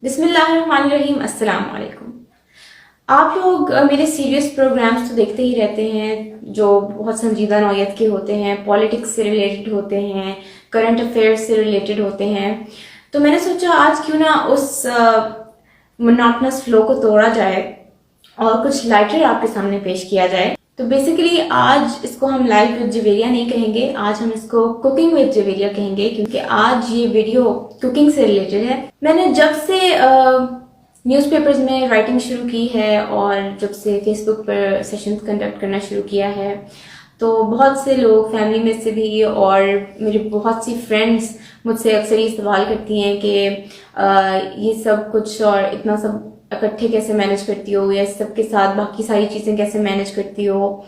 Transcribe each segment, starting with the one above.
बिस्मिल्लाहिर्रहमानिर्रहीम, अस्सलाम वालेकुम। आप लोग मेरे सीरियस प्रोग्राम्स तो देखते ही रहते हैं जो बहुत संजीदा नौयत के होते हैं, पॉलिटिक्स से रिलेटेड होते हैं, करंट अफेयर्स से रिलेटेड होते हैं। तो मैंने सोचा आज क्यों ना उस मोनोटोनस फ्लो को तोड़ा जाए और कुछ लाइटर आपके सामने पेश किया जाए। तो बेसिकली आज इसको हम लाइफ विद जवेरिया नहीं कहेंगे, आज हम इसको कुकिंग विद जवेरिया कहेंगे, क्योंकि आज ये वीडियो कुकिंग से रिलेटेड है। मैंने जब से न्यूज़पेपर्स में राइटिंग शुरू की है और जब से फेसबुक पर सेशंस कंडक्ट करना शुरू किया है, तो बहुत से लोग फैमिली में से भी और मेरी बहुत सी फ्रेंड्स मुझसे अक्सर ये सवाल करती हैं कि ये सब कुछ और इतना सब इकट्ठे कैसे मैनेज करती हो, या सबके साथ बाकी सारी चीज़ें कैसे मैनेज करती हो।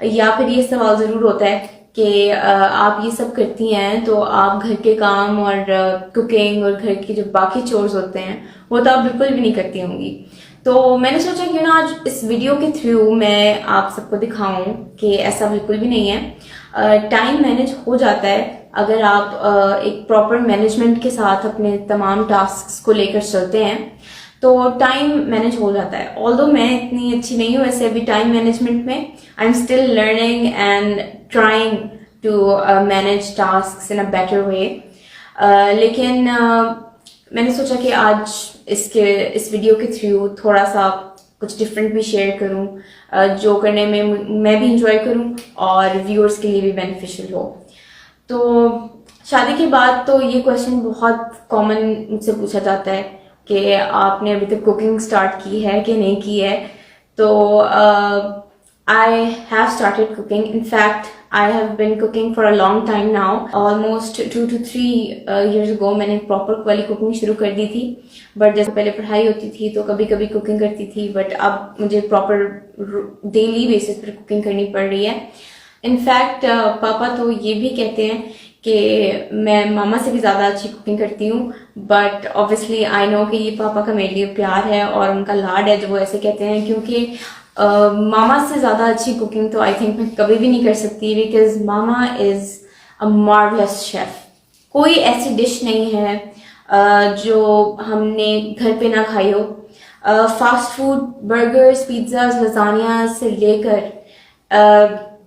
या फिर ये सवाल ज़रूर होता है कि आप ये सब करती हैं तो आप घर के काम और कुकिंग और घर के जो बाकी चोर्स होते हैं वो तो आप बिल्कुल भी नहीं करती होंगी। तो मैंने सोचा क्यों ना आज इस वीडियो के थ्रू मैं आप सबको दिखाऊं कि ऐसा बिल्कुल भी नहीं है। टाइम मैनेज हो जाता है अगर आप एक प्रॉपर मैनेजमेंट के साथ अपने तमाम टास्क्स को लेकर चलते हैं, तो टाइम मैनेज हो जाता है। ऑल्दो मैं इतनी अच्छी नहीं हूँ ऐसे अभी टाइम मैनेजमेंट में, I am still learning and trying to manage tasks in a better way. लेकिन मैंने सोचा कि आज इस वीडियो के थ्रू थोड़ा सा कुछ डिफरेंट भी शेयर करूं, जो करने में मैं भी इंजॉय करूं और व्यूअर्स के लिए भी बेनिफिशियल हो। तो शादी के बाद तो ये क्वेश्चन बहुत कॉमन मुझसे पूछा जाता है कि आपने अभी तक कुकिंग स्टार्ट की है कि नहीं की है। तो I have started cooking. In fact I have been cooking for a long time now. Almost 2 to 3 years ago मैंने प्रॉपर वाली कुकिंग शुरू कर दी थी। बट जैसे पहले पढ़ाई होती थी तो कभी कभी कुकिंग करती थी, बट अब मुझे प्रॉपर डेली बेसिस पर कुकिंग करनी पड़ रही है। इनफैक्ट पापा तो ये भी कहते हैं कि मैं मामा से भी ज़्यादा अच्छी कुकिंग करती हूँ, बट ऑब्वियसली आई नो कि ये पापा का मेरे लिए प्यार है और उनका लाड है जो वो ऐसे कहते हैं, क्योंकि मामा से ज़्यादा अच्छी कुकिंग तो आई थिंक मैं कभी भी नहीं कर सकती, because mama is a marvellous chef. कोई ऐसी डिश नहीं है जो हमने घर पे ना खाई हो। Fast food, burgers, pizzas, lasagne से लेकर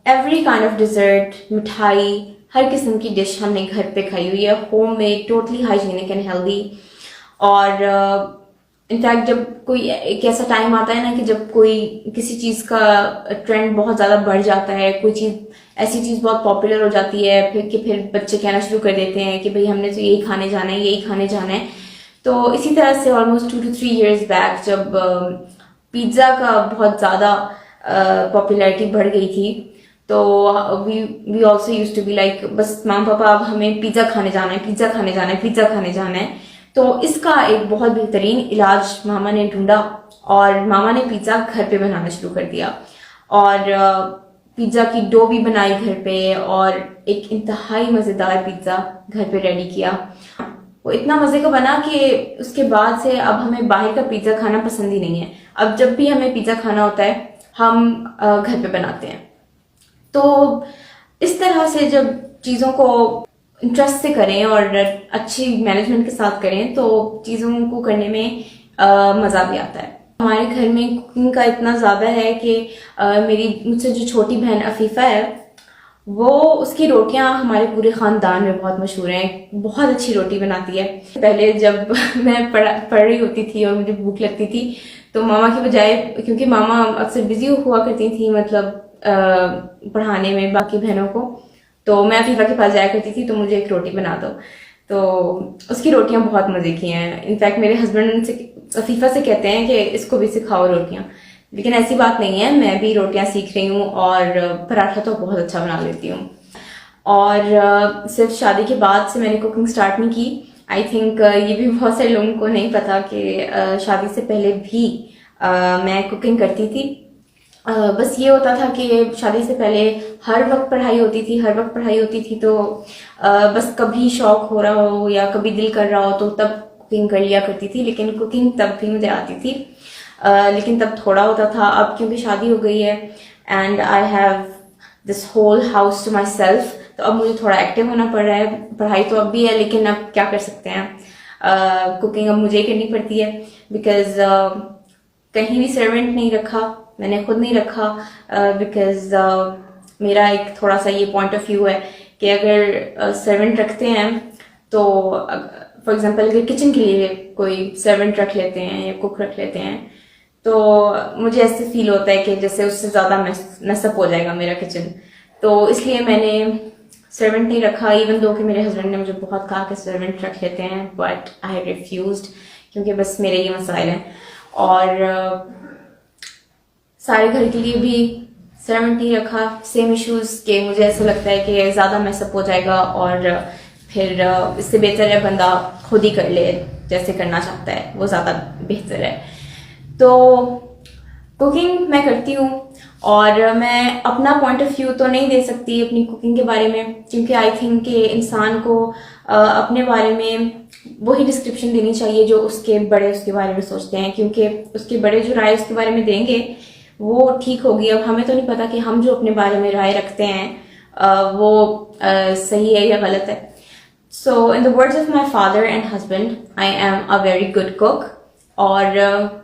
एवरी काइंड ऑफ डिज़र्ट, मिठाई, हर किस्म की डिश हमने घर पे खाई हुई है, home made, totally hygienic and healthy. और इनफैक्ट जब कोई एक ऐसा टाइम आता है ना कि जब कोई किसी चीज़ का ट्रेंड बहुत ज़्यादा बढ़ जाता है, कोई चीज़ ऐसी चीज़ बहुत पॉपुलर हो जाती है, फिर बच्चे कहना शुरू कर देते हैं कि भाई हमने तो यही खाने जाना है, यही खाने जाना है। तो इसी तरह से ऑलमोस्ट 2 to 3 years बैक जब पिज़्ज़ा का बहुत ज़्यादा पॉपुलैरिटी बढ़ गई थी, तो we also use to be like बस माम पापा अब हमें पिज़्ज़ा खाने जाना है, पिज़्ज़ा खाने जाना है, पिज़्ज़ा खाने जाना है। तो इसका एक बहुत बेहतरीन इलाज मामा ने ढूंढा और मामा ने पिज़्ज़ा घर पे बनाना शुरू कर दिया और पिज़्ज़ा की डो भी बनाई घर पे और एक इंतहाई मज़ेदार पिज़्ज़ा घर पे रेडी किया। वो इतना मज़े का बना कि उसके बाद से अब हमें बाहर का पिज़्ज़ा खाना पसंद ही नहीं है। अब जब भी हमें पिज़्ज़ा खाना होता है हम घर पे बनाते हैं। तो इस तरह से जब चीज़ों को इंटरेस्ट से करें और अच्छी मैनेजमेंट के साथ करें तो चीज़ों को करने में मज़ा भी आता है। हमारे घर में कुकिंग का इतना ज़्यादा है कि मेरी मुझसे जो छोटी बहन अफीफ़ा है, वो उसकी रोटियां हमारे पूरे ख़ानदान में बहुत मशहूर हैं। बहुत अच्छी रोटी बनाती है। पहले जब मैं पढ़ रही होती थी और मुझे भूख लगती थी तो मामा की बजाय, क्योंकि मामा अक्सर बिजी हुआ करती थी मतलब पढ़ाने में बाकी बहनों को, तो मैं अफीफ़ा के पास जाया करती थी तो मुझे एक रोटी बना दो। तो उसकी रोटियां बहुत मज़े की हैं। इनफैक्ट मेरे हस्बैंड से अफीफ़ा से कहते हैं कि इसको भी सिखाओ रोटियां, लेकिन ऐसी बात नहीं है, मैं भी रोटियां सीख रही हूँ और पराठा तो बहुत अच्छा बना लेती हूँ। और सिर्फ शादी के बाद से मैंने कुकिंग स्टार्ट नहीं की। आई थिंक ये भी बहुत सारे लोगों को नहीं पता कि शादी से पहले भी मैं कुकिंग करती थी। बस ये होता था कि शादी से पहले हर वक्त पढ़ाई होती थी तो बस कभी शौक हो रहा हो या कभी दिल कर रहा हो तो तब कुकिंग कर लिया करती थी, लेकिन कुकिंग तब भी मुझे आती थी, लेकिन तब थोड़ा होता था। अब क्योंकि शादी हो गई है and I have this whole house to myself, तो अब मुझे थोड़ा एक्टिव होना पड़ रहा है। पढ़ाई तो अब भी है लेकिन अब क्या कर सकते हैं, कुकिंग अब मुझे ही करनी पड़ती है, बिकॉज कहीं भी सर्वेंट नहीं रखा, मैंने खुद नहीं रखा, बिकॉज मेरा एक थोड़ा सा ये पॉइंट ऑफ व्यू है कि अगर सर्वेंट रखते हैं तो फॉर एग्जांपल अगर किचन के लिए कोई सर्वेंट रख लेते हैं या कुक रख लेते हैं तो मुझे ऐसे फील होता है कि जैसे उससे ज़्यादा मैसअप हो जाएगा मेरा किचन। तो इसलिए मैंने सर्वेंट नहीं रखा, इवन दो कि मेरे हस्बैंड ने मुझे बहुत कहा कि सर्वेंट रख लेते हैं, बट आई रिफ्यूज्ड, क्योंकि बस मेरे ये मसाइल हैं। और सारे घर के लिए भी सर्वेंट नहीं रखा, सेम इश्यूज के मुझे ऐसा लगता है कि ज़्यादा मैसअप हो जाएगा और फिर इससे बेहतर है बंदा खुद ही कर ले, जैसे करना चाहता है वो ज़्यादा बेहतर है। तो कुकिंग मैं करती हूँ और मैं अपना पॉइंट ऑफ व्यू तो नहीं दे सकती अपनी कुकिंग के बारे में, क्योंकि आई थिंक कि इंसान को अपने बारे में वही डिस्क्रिप्शन देनी चाहिए जो उसके बड़े उसके बारे में सोचते हैं, क्योंकि उसके बड़े जो राय उसके बारे में देंगे वो ठीक होगी। अब हमें तो नहीं पता कि हम जो अपने बारे में राय रखते हैं वो सही है या गलत है। So in the words of my father and husband, I am a very good cook. और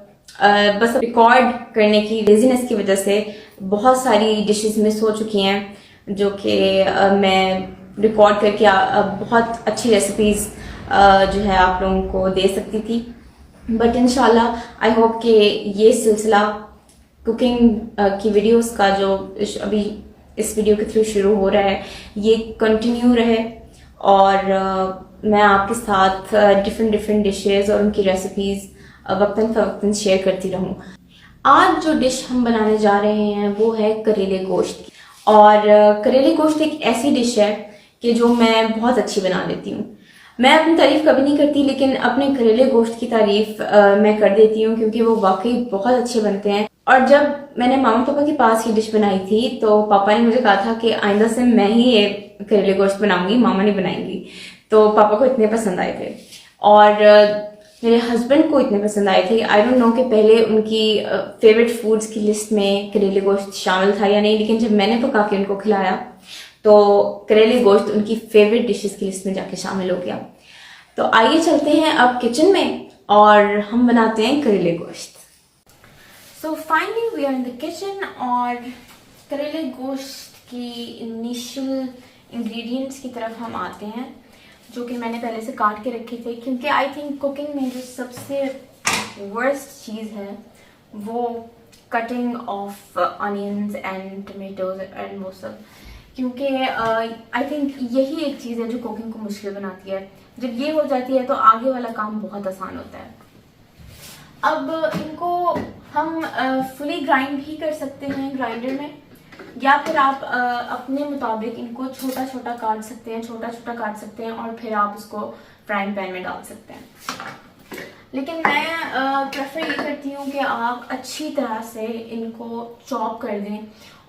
बस रिकॉर्ड करने की लेजीनेस की वजह से बहुत सारी डिशेस मिस हो चुकी हैं जो कि मैं रिकॉर्ड करके बहुत अच्छी रेसिपीज जो है आप लोगों को दे सकती थी। बट इंशाल्लाह आई होप कि ये सिलसिला कुकिंग की वीडियोस का जो अभी इस वीडियो के थ्रू शुरू हो रहा है ये कंटिन्यू रहे और मैं आपके साथ डिफरेंट डिशेस और उनकी रेसिपीज वक्तन फवक्तन शेयर करती रहूं। आज जो डिश हम बनाने जा रहे हैं वो है करेले गोश्त की। और करेले गोश्त एक ऐसी डिश है कि जो मैं बहुत अच्छी बना लेती हूँ। मैं अपनी तारीफ कभी नहीं करती, लेकिन अपने करेले गोश्त की तारीफ मैं कर देती हूँ क्योंकि वो वाकई बहुत अच्छे बनते हैं। और जब मैंने मामा पापा के पास ये डिश बनाई थी तो पापा ने मुझे कहा था कि आइंदा से मैं ही ये करेले गोश्त बनाऊंगी, मामा नहीं बनाएंगी। तो पापा को इतने पसंद आए थे और मेरे हस्बैंड को इतने पसंद आए थे। आई डोंट नो कि पहले उनकी फेवरेट फूड्स की लिस्ट में करेले गोश्त शामिल था या नहीं, लेकिन जब मैंने पका के उनको खिलाया तो करेले गोश्त उनकी फेवरेट डिशेस की लिस्ट में जाके शामिल हो गया। तो आइए चलते हैं अब किचन में और हम बनाते हैं करेले गोश्त। So finally we are in the kitchen और करेले गोश्त की इनिशियल इंग्रेडिएंट्स की तरफ हम आते हैं, जो कि मैंने पहले से काट के रखे थे, क्योंकि आई थिंक कुकिंग में जो सबसे वर्स्ट चीज़ है वो cutting of onions and tomatoes and वो सब, क्योंकि आई थिंक यही एक चीज़ है जो कुकिंग को मुश्किल बनाती है। जब ये हो जाती है तो आगे वाला काम बहुत आसान होता है। अब इनको हम फुली ग्राइंड भी कर सकते हैं ग्राइंडर में, या फिर आप अपने मुताबिक इनको छोटा छोटा काट सकते हैं और फिर आप उसको फ्राइंग पैन में डाल सकते हैं। लेकिन मैं प्रेफर ये करती हूँ कि आप अच्छी तरह से इनको चॉप कर दें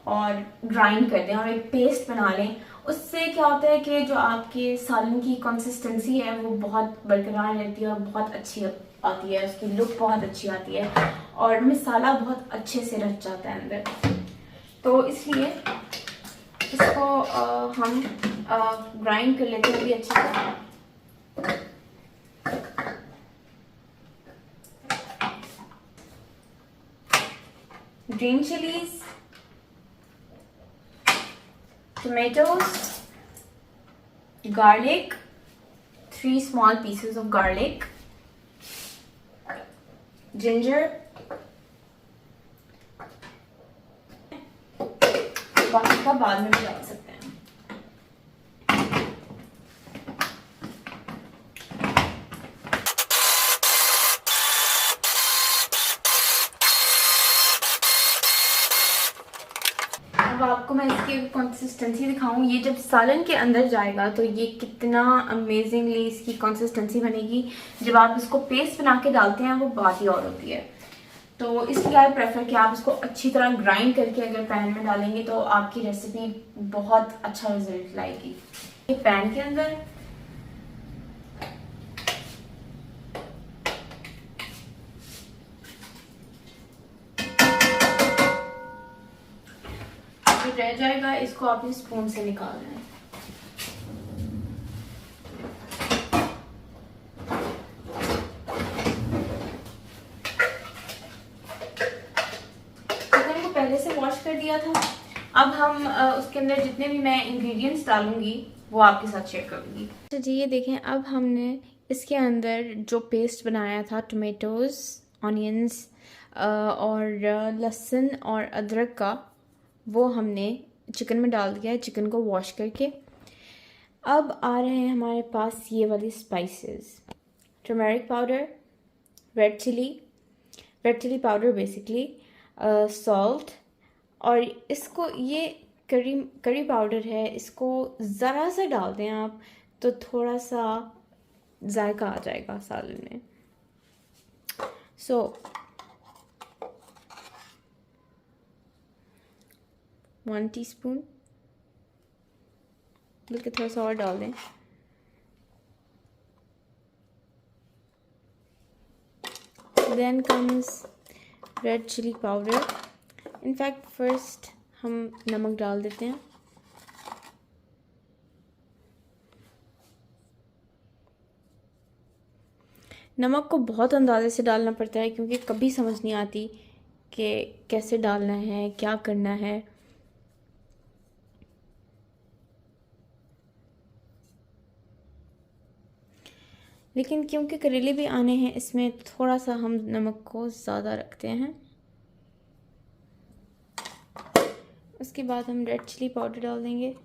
और ग्राइंड कर दें और एक पेस्ट बना लें। उससे क्या होता है कि जो आपके सालन की कंसिस्टेंसी है वो बहुत बरकरार रहती है और बहुत अच्छी आती है, उसकी लुक बहुत अच्छी आती है और मसाला बहुत अच्छे से रच जाता है अंदर। तो इसलिए इसको हम ग्राइंड कर लेते हैं भी अच्छी तरह। Green chillies, tomatoes, garlic, 3 small pieces of garlic, ginger, बाकी का बाद में भी डाल सकते हैं। अब आपको मैं इसकी कंसिस्टेंसी दिखाऊं, ये जब सालन के अंदर जाएगा तो ये कितना अमेजिंगली इसकी कंसिस्टेंसी बनेगी। जब आप इसको पेस्ट बना के डालते हैं वो बात ही और होती है। तो इसलिए आई प्रेफर कि आप इसको अच्छी तरह ग्राइंड करके अगर पैन में डालेंगे तो आपकी रेसिपी बहुत अच्छा रिजल्ट लाएगी। ये पैन के अंदर रह जाएगा, इसको आपने स्पून से निकालना है। कर दिया था। अब हम उसके अंदर जितने भी मैं इंग्रेडिएंट्स डालूंगी वो आपके साथ शेयर करूंगी। अच्छा जी, ये देखें, अब हमने इसके अंदर जो पेस्ट बनाया था टोमेटोज़, ऑनियंस और लहसुन और अदरक का, वो हमने चिकन में डाल दिया है, चिकन को वॉश करके। अब आ रहे हैं हमारे पास ये वाली spices, turmeric powder, red chilli powder basically, salt, और इसको ये करी पाउडर है, इसको ज़रा सा डाल दें आप तो थोड़ा सा जायका आ जाएगा सालन में। सो 1 टीस्पून, बल्कि थोड़ा सा और डाल दें। Then comes red chilli powder. In fact first हम नमक डाल देते हैं। नमक को बहुत अंदाजे से डालना पड़ता है क्योंकि कभी समझ नहीं आती कि कैसे डालना है, क्या करना है। लेकिन क्योंकि करेले भी आने हैं, इसमें थोड़ा सा हम नमक को ज़्यादा रखते हैं। उसके बाद हम रेड चिली पाउडर डाल देंगे।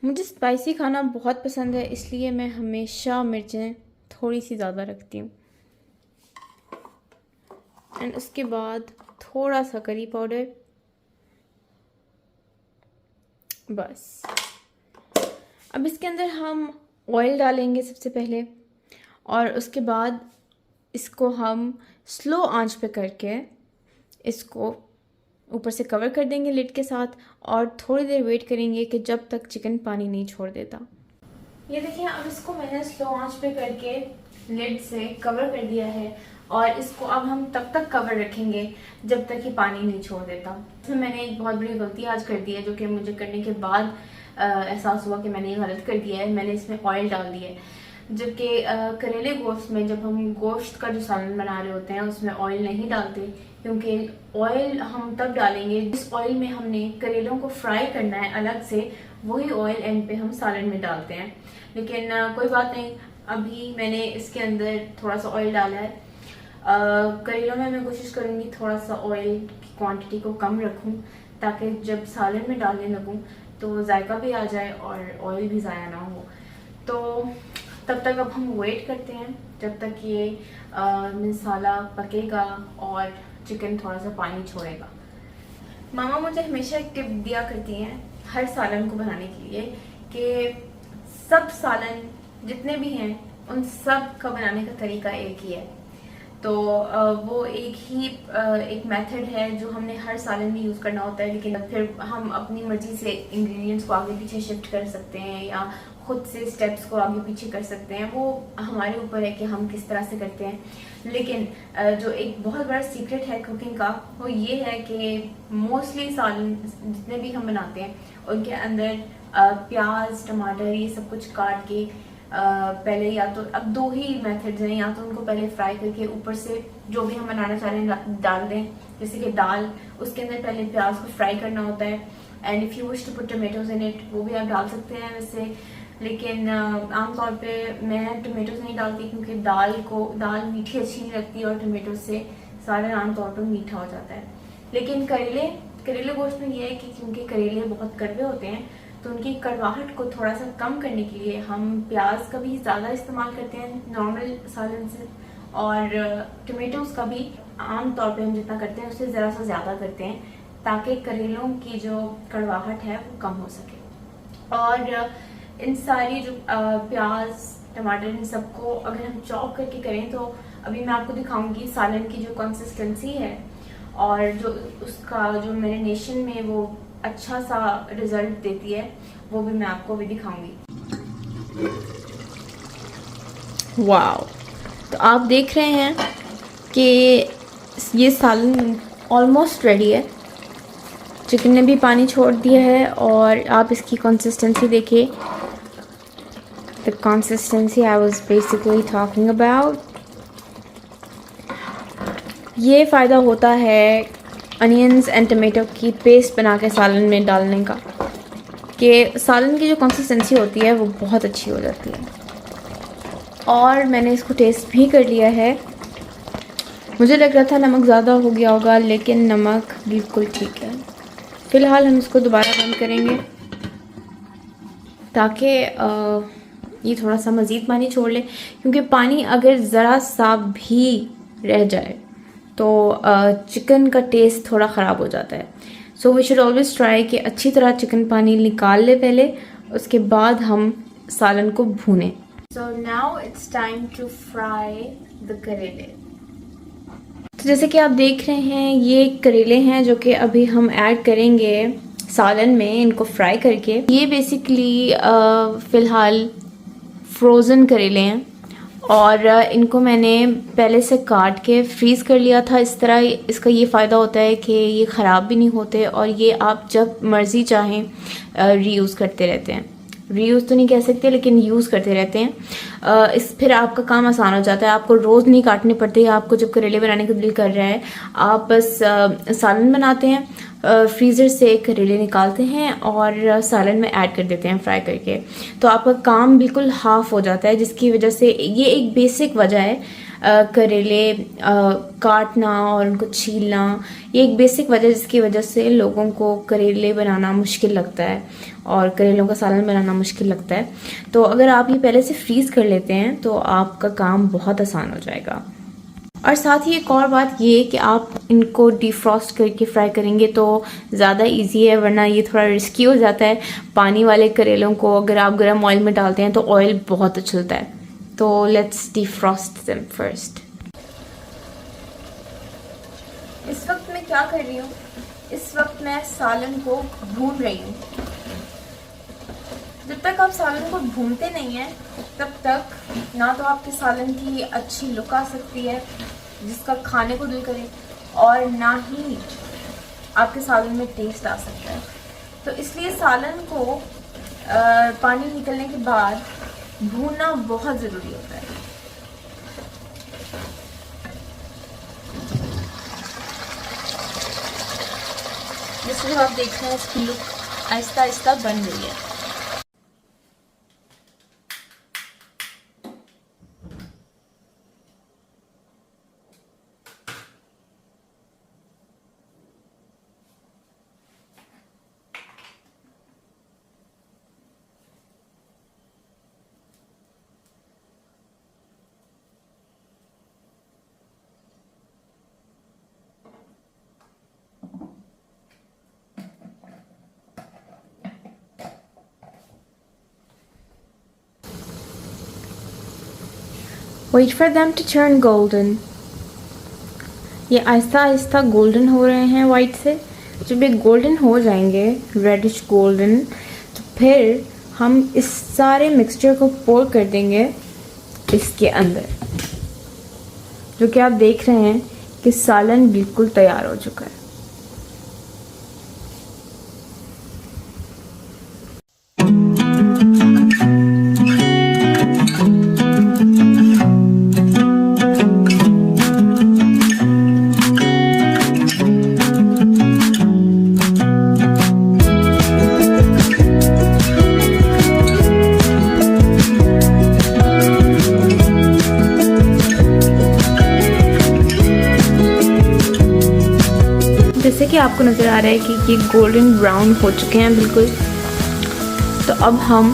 मुझे स्पाइसी खाना बहुत पसंद है, इसलिए मैं हमेशा मिर्चें थोड़ी सी ज़्यादा रखती हूँ। एंड उसके बाद थोड़ा सा करी पाउडर, बस। अब इसके अंदर हम ऑयल डालेंगे सबसे पहले, और उसके बाद इसको हम स्लो आंच पे करके इसको ऊपर से कवर कर देंगे लिड के साथ, और थोड़ी देर वेट करेंगे कि जब तक चिकन पानी नहीं छोड़ देता। ये देखिए, अब इसको मैंने स्लो आंच पे करके लिड से कवर कर दिया है, और इसको अब हम तब तक कवर रखेंगे जब तक ये पानी नहीं छोड़ देता। इसमें मैंने एक बहुत बड़ी गलती आज कर दी है, जो कि मुझे करने के बाद एहसास हुआ कि मैंने ये गलत कर दिया है। मैंने इसमें ऑयल डाल दिया है, जबकि करेले गोश्त में जब हम गोश्त का जो सालन बना रहे होते हैं उसमें ऑयल नहीं डालते, क्योंकि ऑयल हम तब डालेंगे जिस ऑयल में हमने करेलों को फ्राई करना है अलग से, वही ऑयल एंड पे हम सालन में डालते हैं। लेकिन कोई बात नहीं, अभी मैंने इसके अंदर थोड़ा सा ऑयल डाला है। करेलों में मैं कोशिश करूँगी थोड़ा सा ऑयल की क्वांटिटी को कम रखूँ, ताकि जब सालन में डालने लगूँ तो जायका भी आ जाए और ऑयल भी ज़ाया ना हो। तो तब तक अब हम वेट करते हैं जब तक ये मसाला पकेगा और चिकन थोड़ा सा पानी छोड़ेगा। मामा मुझे हमेशा एक टिप दिया करती हैं हर सालन को बनाने के लिए, कि सब सालन जितने भी हैं उन सब का बनाने का तरीका एक ही है। तो वो एक मेथड है जो हमने हर सालन में यूज़ करना होता है, लेकिन फिर हम अपनी मर्जी से इंग्रेडिएंट्स को आगे पीछे शिफ्ट कर सकते हैं या खुद से स्टेप्स को आगे पीछे कर सकते हैं। वो हमारे ऊपर है कि हम किस तरह से करते हैं। लेकिन जो एक बहुत बड़ा सीक्रेट है कुकिंग का, वो ये है कि मोस्टली सालन जितने भी हम बनाते हैं उनके अंदर प्याज, टमाटर, ये सब कुछ काट के पहले, या तो अब दो ही मेथड्स हैं, या तो उनको पहले फ्राई करके ऊपर से जो भी हम बनाना चाह रहे हैं डाल दें। जैसे कि दाल, उसके अंदर पहले प्याज को फ्राई करना होता है, and if you wish to put tomatoes in it, वो भी आप डाल सकते हैं वैसे। लेकिन आमतौर पे मैं टोमेटोज नहीं डालती, क्योंकि दाल मीठी अच्छी नहीं लगती और टोमेटो से सालन आमतौर पर मीठा हो जाता है। लेकिन करेले गोश्त में ये है कि क्योंकि करेले बहुत कड़वे होते हैं, तो उनकी कड़वाहट को थोड़ा सा कम करने के लिए हम प्याज का भी ज़्यादा इस्तेमाल करते हैं नॉर्मल सालन से, और टोमेटोज़ का भी आम तौर पे हम जितना करते हैं उससे ज़रा सा ज़्यादा करते हैं, ताकि करेलों की जो कड़वाहट है वो कम हो सके। और इन सारी जो प्याज, टमाटर, इन सबको अगर हम चॉप करके करें, तो अभी मैं आपको दिखाऊंगी सालन की जो कंसिस्टेंसी है और जो उसका जो मैरिनेशन में वो अच्छा सा रिजल्ट देती है, वो भी मैं आपको भी दिखाऊंगी। वाओ, तो आप देख रहे हैं कि ये सालन ऑलमोस्ट रेडी है। चिकन ने भी पानी छोड़ दिया है और आप इसकी कंसिस्टेंसी देखिए, the consistency I was basically talking about. ये फ़ायदा होता है अनियंस एंड टमाटो की पेस्ट बना के सालन में डालने का, कि सालन की जो कंसिस्टेंसी होती है वो बहुत अच्छी हो जाती है। और मैंने इसको टेस्ट भी कर लिया है। मुझे लग रहा था नमक ज़्यादा हो गया होगा, लेकिन नमक बिल्कुल ठीक है। फ़िलहाल हम इसको दोबारा बंद करेंगे ताकि ये थोड़ा सा मज़ीद पानी छोड़ ले, क्योंकि पानी अगर ज़रा सा भी रह जाए तो चिकन का टेस्ट थोड़ा ख़राब हो जाता है। So we should always try कि अच्छी तरह चिकन पानी निकाल ले पहले, उसके बाद हम सालन को भूनें। So now it's time to fry the करेले। तो जैसे कि आप देख रहे हैं, ये करेले हैं जो कि अभी हम ऐड करेंगे सालन में, इनको फ्राई करके। ये बेसिकली फ़िलहाल फ्रोज़न करेले हैं और इनको मैंने पहले से काट के फ्रीज़ कर लिया था। इस तरह इसका ये फ़ायदा होता है कि ये ख़राब भी नहीं होते और ये आप जब मर्ज़ी चाहें रीयूज़ करते रहते हैं। रीयूज़ तो नहीं कह सकते, लेकिन यूज़ करते रहते हैं। फिर आपका काम आसान हो जाता है, आपको रोज़ नहीं काटने पड़ते। आपको जब करेले बनाने का दिल कर रहा है, आप बस सालन बनाते हैं, फ्रीज़र से करेले निकालते हैं और सालन में ऐड कर देते हैं फ्राई करके। तो आपका काम बिल्कुल हाफ़ हो जाता है, जिसकी वजह से ये एक बेसिक वजह है करेले काटना और उनको छीलना। ये एक बेसिक वजह जिसकी वजह से लोगों को करेले बनाना मुश्किल लगता है और करेलों का सालन बनाना मुश्किल लगता है। तो अगर आप ये पहले से फ्रीज़ कर लेते हैं तो आपका काम बहुत आसान हो जाएगा। और साथ ही एक और बात ये कि आप इनको डिफ्रॉस्ट करके फ्राई करेंगे तो ज़्यादा इजी है, वरना ये थोड़ा रिस्की हो जाता है। पानी वाले करेलों को अगर आप गर्म ऑयल में डालते हैं तो ऑयल बहुत उछलता है। तो लेट्स डिफ्रॉस्ट देम फर्स्ट। इस वक्त मैं क्या कर रही हूँ, इस वक्त मैं सालन को भून रही हूँ। जब तक आप सालन को भूनते नहीं हैं तब तक ना तो आपके सालन की अच्छी लुक आ सकती है जिसका खाने को दिल करे, और ना ही आपके सालन में टेस्ट आ सकता है। तो इसलिए सालन को पानी निकलने के बाद भूनना बहुत ज़रूरी होता है। जैसे जो आप देख रहे हैं, इसकी लुक आहिस्ता आहिस्ता बन रही है। Wait for them to turn golden. ये आहिस्ता आहिस्ता गोल्डन हो रहे हैं वाइट से। जब ये गोल्डन हो जाएंगे, रेडिश गोल्डन, तो फिर हम इस सारे मिक्सचर को पोर कर देंगे इसके अंदर, जो कि आप देख रहे हैं कि सालन बिल्कुल तैयार हो चुका है। जैसे कि आपको नज़र आ रहा है कि ये गोल्डन ब्राउन हो चुके हैं बिल्कुल। तो अब हम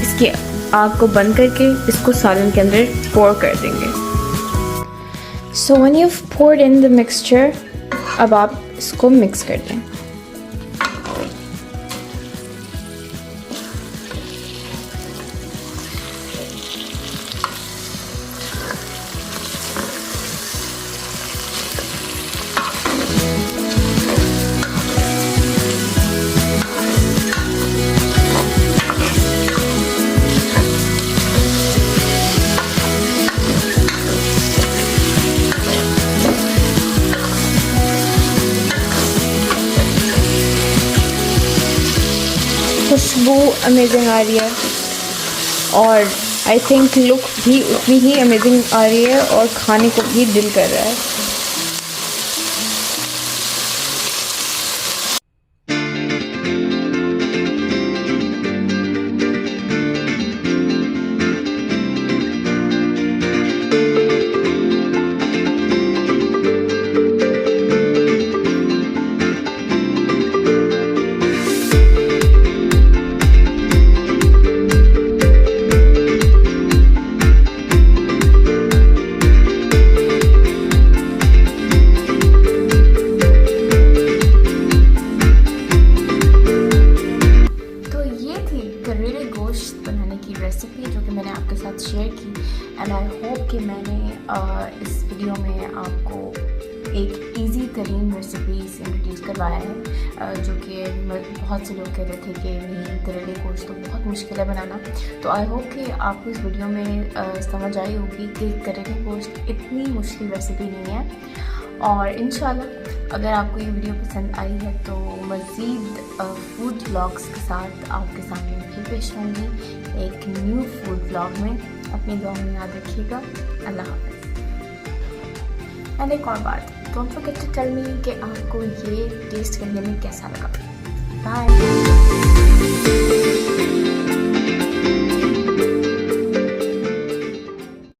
इसके आग को बंद करके इसको सालन के अंदर पोर कर देंगे। So when you poured in the mixture, अब आप इसको मिक्स कर दें। खुशबू अमेजिंग आ रही है और आई थिंक लुक भी उतनी ही अमेजिंग आ रही है और खाने को भी दिल कर रहा है। करेले गोश्त बनाने की रेसिपी जो कि मैंने आपके साथ शेयर की एंड आई होप कि मैंने इस वीडियो में आपको एक इजी तरीन रेसिपी से इंट्रोड्यूस करवाया है जो कि बहुत से लोग कह रहे थे कि नहीं करेले गोश्त तो बहुत मुश्किल है बनाना। तो आई होप कि आपको इस वीडियो में समझ आई होगी कि करेले गोश्त इतनी मुश्किल रेसिपी नहीं है। और इंशाल्लाह अगर आपको ये वीडियो पसंद आई है तो मज़ीद फूड व्लॉग्स के साथ आपके सामने फिर पेश होंगी एक न्यू फूड व्लॉग में। अपनी दुआ में याद रखिएगा। अल्लाह हाफ़िज़। एंड एक और बात, don't forget to tell me कि आपको ये टेस्ट करने में कैसा लगा। बाय।